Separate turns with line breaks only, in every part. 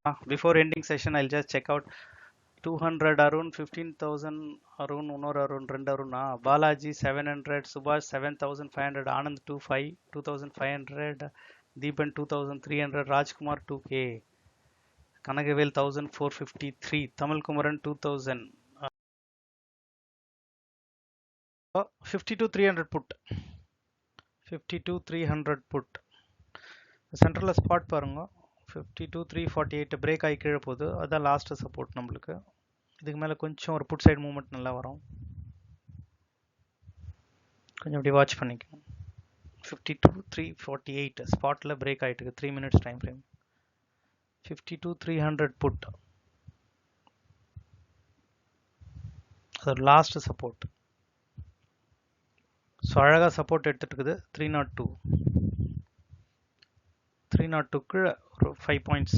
Before ending session, I'll just check out 200 Arun, 15,000 Arun, Unor Arun, 2 Arun. Balaji 700, Subhash 7,500, Anand 25, 2,500, Deepan 2,300, Rajkumar 2K, Kanagavel 1,453, Tamil Kumaran 2,000. 52,300 put. 52,300 put. சென்ட்ரல்ல spot பாருங்க 52,348 break ஆகி கீழே போகுது. அதான் last support நம்மளுக்கு. இதுக்கு மேலே கொஞ்சம் ஒரு புட் சைடு மூவ்மெண்ட் நல்லா வரும். கொஞ்சம் அப்படி வாட்ச் பண்ணிக்கணும். 52,348 ஸ்பாட்டில் பிரேக் ஆகிட்டு 3 minutes டைம் ஃப்ரேம். 52,300 புட், அது லாஸ்ட் சப்போர்ட். ஸோ அழகாக சப்போர்ட் எடுத்துட்டு இருக்குது. 302 302க்கு ஒரு 5 பாயிண்ட்ஸ்.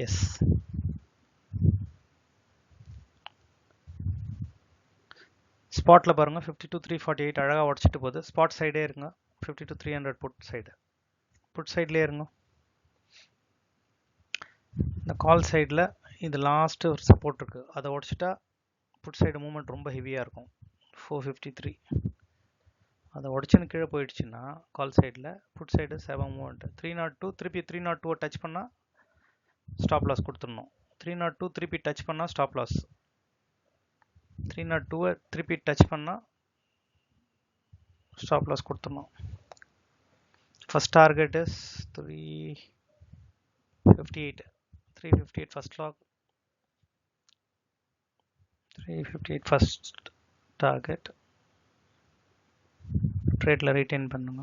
எஸ், ஸ்பாட்டில் பாருங்கள் 52,348 அழகாக உடச்சிட்டு போகுது. ஸ்பாட் சைடே இருங்க. 52,300 புட் சைடு, புட் சைட்லேயே இருங்க. இந்த கால் சைடில் இது லாஸ்ட் ஒரு சப்போர்ட் இருக்குது, அதை உடச்சிட்டா புட் சைடு மூவ்மெண்ட் ரொம்ப ஹெவியாக இருக்கும். 453 அதை உடச்சுன்னு கீழே போயிடுச்சுன்னா கால் சைடில் புட் சைடு 7 மூவ்மெண்ட். 302 திருப்பி 302 டச் பண்ணால் ஸ்டாப் லாஸ் கொடுத்துடணும். 302 திருப்பி டச் பண்ணால் ஸ்டாப் லாஸ். 302 திருப்பி டச் பண்ணால் ஸ்டாப் லாஸ் கொடுத்துடணும். First target is 358. 358 first lock, 358 first target. ட்ரேடில் ரீட்டைன் பண்ணுங்க.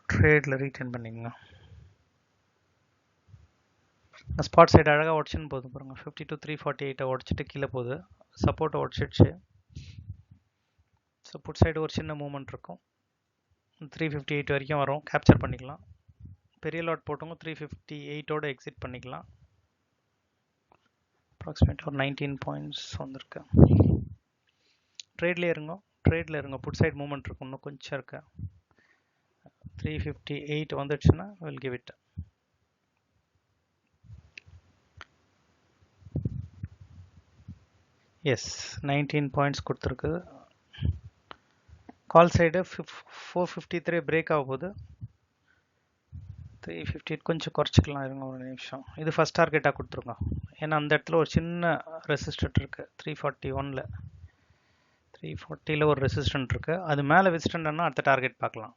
ட்ரேடில் ரீட்டைன் பண்ணிக்கங்க. ஸ்பாட் சைடு அழகாக உடச்சுன்னு போகுது பாருங்க. 52,348 உடச்சிட்டு கீழே போகுது. சப்போர்ட்டை உடச்சிடுச்சு. ஸோ புட் சைடு ஒரு சின்ன மூவ்மெண்ட் இருக்கும். 358 வரைக்கும் வரும், கேப்சர் பண்ணிக்கலாம். பெரிய லாட் போட்டவங்க 358ஓட எக்ஸிட் பண்ணிக்கலாம். அப்ராக்சிமேட் ஒரு 19 பாயிண்ட்ஸ் வந்திருக்கு. ட்ரேட்லேயே இருங்க, ட்ரேடில் இருங்க. புட் சைடு மூவ்மெண்ட் இருக்கும், இன்னும் கொஞ்சம் இருக்கு. 358 வந்துடுச்சுன்னா will give it. Yes, 19 points கொடுத்துருக்கு. கால் சைடு 453 பிரேக் ஆக போகுது. 358 கொஞ்சம் குறைச்சிக்கலாம், இருங்க ஒரு நிமிஷம். இது ஃபர்ஸ்ட் டார்கெட்டாக கொடுத்துருங்க. ஏன்னா அந்த இடத்துல ஒரு சின்ன ரெசிஸ்டன்ட் இருக்குது. 341ல் 340ல் ஒரு ரெசிஸ்டன்ட் இருக்குது. அது மேலே ரெசிஸ்டன்ட்னா அடுத்த டார்கெட் பார்க்கலாம்.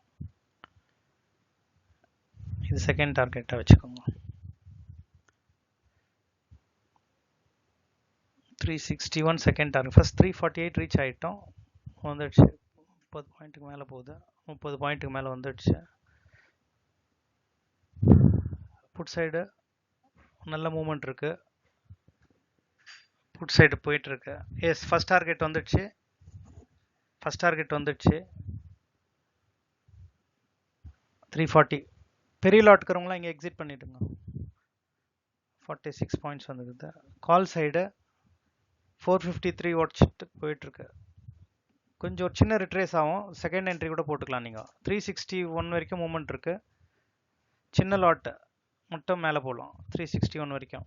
இது செகண்ட் டார்கெட்டாக வச்சுக்கோங்க. 361 செகண்ட் டார்கெட். ஃபர்ஸ்ட் 348 ரீச் ஆகிட்டோம், வந்துடுச்சு. 30 பாயிண்ட்டுக்கு மேலே போகுது. 30 பாயிண்ட்டுக்கு மேலே வந்துடுச்சு. புட் சைடு நல்ல மூவ்மெண்ட் இருக்கு. புட் சைடு போயிட்டு இருக்கு. எஸ், ஃபர்ஸ்ட் டார்கெட் வந்துடுச்சு. ஃபர்ஸ்ட் டார்கெட் வந்துடுச்சு 340. பெரிய லாட் இருக்கிறவங்களாம் இங்கே எக்ஸிட் பண்ணிடுங்க. 46 பாயிண்ட்ஸ் வந்துருக்குது. கால் சைடு 453 உடச்சிட்டு போயிட்டு இருக்கு. கொஞ்சம் ஒரு சின்ன ரிட்ரேஸ் ஆகும். செகண்ட் என்ட்ரி கூட போட்டுக்கலாம் நீங்கள். 361 வரைக்கும் மூவ்மெண்ட் இருக்கு. சின்ன லாட் மட்டும் மேலே போகலாம் 361 வரைக்கும்.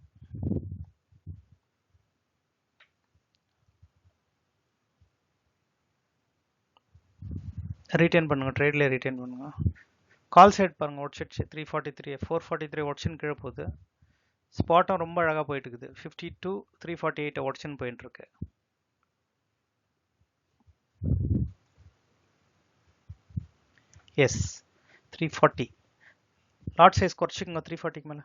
ரீட்டைன் பண்ணுங்க, ட்ரேட்லேயே ரீட்டைன் பண்ணுங்க. கால் சைட் பாருங்க, உடச்சிடுச்சு. 343 443 உடச்சுன்னு கீழே போகுது. ஸ்பாட்டும் ரொம்ப அழகாக போயிட்டு இருக்குது. 52 348 உடச்சுன்னு போயிட்டு இருக்கு. எஸ், 340 லாட் சைஸ் குறைச்சிக்கோங்க. 340க்கு மேலே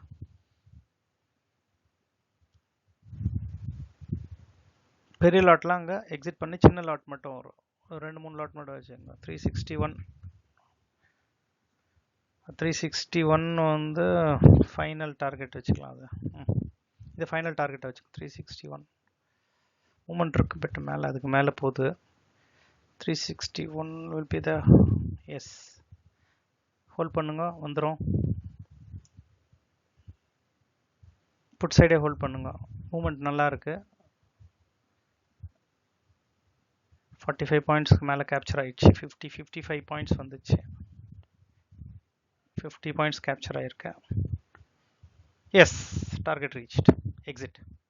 பெரிய லாட்லாம் அங்கே எக்ஸிட் பண்ணி சின்ன லாட் மட்டும் வரும். ஒரு 2-3 லாட் மட்டும் வச்சுக்கோங்க. 361 வந்து ஃபைனல் டார்கெட் வச்சுக்கலாம். அது இது ஃபைனல் டார்கெட்டை வச்சுக்கோங்க. 361 மூமெண்ட் இருக்கு, பட் மேலே அதுக்கு மேலே போகுது. 361 will be the yes. Hold பண்ணுங்க, வந்துடும். புட் சைடே ஹோல்ட் பண்ணுங்க. மூமெண்ட் நல்லா இருக்கு. 45 பாயிண்ட்ஸ்க்கு மேலே கேப்சர் ஆயிடுச்சு. 55 பாயிண்ட்ஸ் வந்துச்சு. 50 பாயிண்ட்ஸ் கேப்சர் ஆயிருக்கு. Yes, target reached. எக்ஸிட்.